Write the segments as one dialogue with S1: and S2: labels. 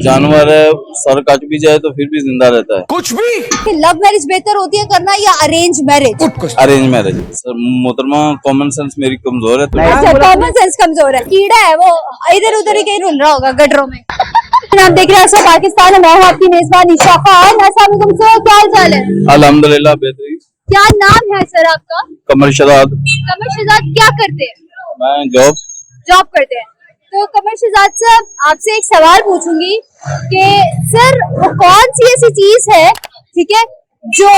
S1: जानवर है, sir cut भी जाए तो फिर भी जिंदा रहता है।
S2: कुछ भी।
S3: लव मैरिज बेहतर होती है करना या arrange marriage?
S1: Arrange marriage. Sir मोहतरमा कॉमन सेंस मेरी कमजोर है तो
S3: अच्छा, कॉमन सेंस कमजोर है। कीड़ा है वो, इधर उधर ही कहीं रुल रहा होगा गटरों में। आप देख रहे हैं पाकिस्तान में, मैं हूँ आपकी मेजबान निशा खान। अस्सलाम वालेकुम सर, क्या हाल चाल है?
S1: अल्हम्दुलिल्लाह बेहतरीन।
S3: क्या नाम है सर आपका?
S1: कमर शहजाद।
S3: कमर शहजाद क्या करते हैं?
S1: मैं
S3: जॉब करते हैं। तो कमर शहजाद साहब, आपसे एक सवाल पूछूंगी कि सर वो कौन सी ऐसी चीज है, ठीक है, जो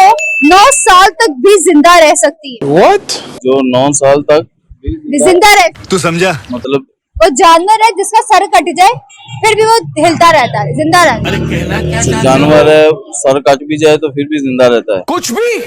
S3: 9 साल तक भी जिंदा रह सकती है?
S2: What?
S1: जो 9 साल तक
S3: भी जिंदा रह,
S2: तू समझा?
S1: मतलब
S3: वो जानवर है जिसका सर कट जाए फिर भी वो हिलता रहता है, जिंदा रहता है।
S1: जानवर है, सर कट भी जाए तो फिर भी जिंदा रहता है।
S2: कुछ भी।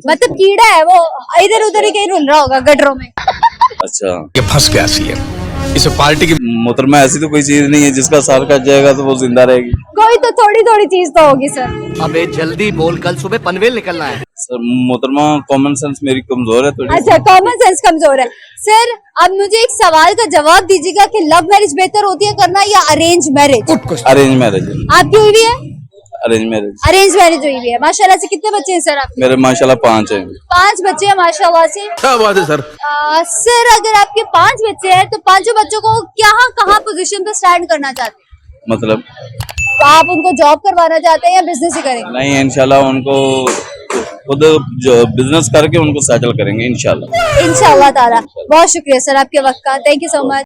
S3: मतलब कीड़ा है वो, इधर उधर ही कहीं रुल रहा होगा गटरों में।
S1: अच्छा,
S2: ये फंस गया सीएम। इसे पार्टी की
S1: मोहतरमा ऐसी तो कोई चीज नहीं है जिसका सर कट जाएगा तो वो जिंदा रहेगी।
S3: कोई तो थोड़ी थोड़ी चीज तो होगी सर।
S4: अबे जल्दी बोल, कल सुबह पनवेल निकलना है।
S1: सर मोहतरमा कॉमन सेंस मेरी कमजोर है थोड़ी।
S3: अच्छा, कॉमन सेंस कमजोर है। सर अब मुझे एक सवाल का जवाब दीजिएगा कि लव मैरिज बेहतर होती है करना या अरेंज मैरिज?
S1: Arrange marriage.
S3: आपकी हुई भी है?
S1: Arrange marriage.
S3: अरेंज मैरिज हुई भी है। माशाल्लाह से कितने बच्चे हैं सर आपके?
S1: मेरे माशाल्लाह 5 हैं।
S3: 5 बच्चे हैं माशाल्लाह से।
S2: क्या बात है सर।
S3: सर अगर आपके 5 बच्चे हैं तो पांचों बच्चों को कहाँ पोजीशन पे स्टैंड करना चाहते हैं?
S1: मतलब
S3: तो आप उनको जॉब करवाना चाहते हैं या बिजनेस ही करेंगे?
S1: नहीं, इंशाल्लाह उनको खुद बिजनेस करके उनको सेटल करेंगे इंशाल्लाह।
S3: इंशाल्लाह ताला। बहुत शुक्रिया सर आपके वक्त का, थैंक यू सो मच।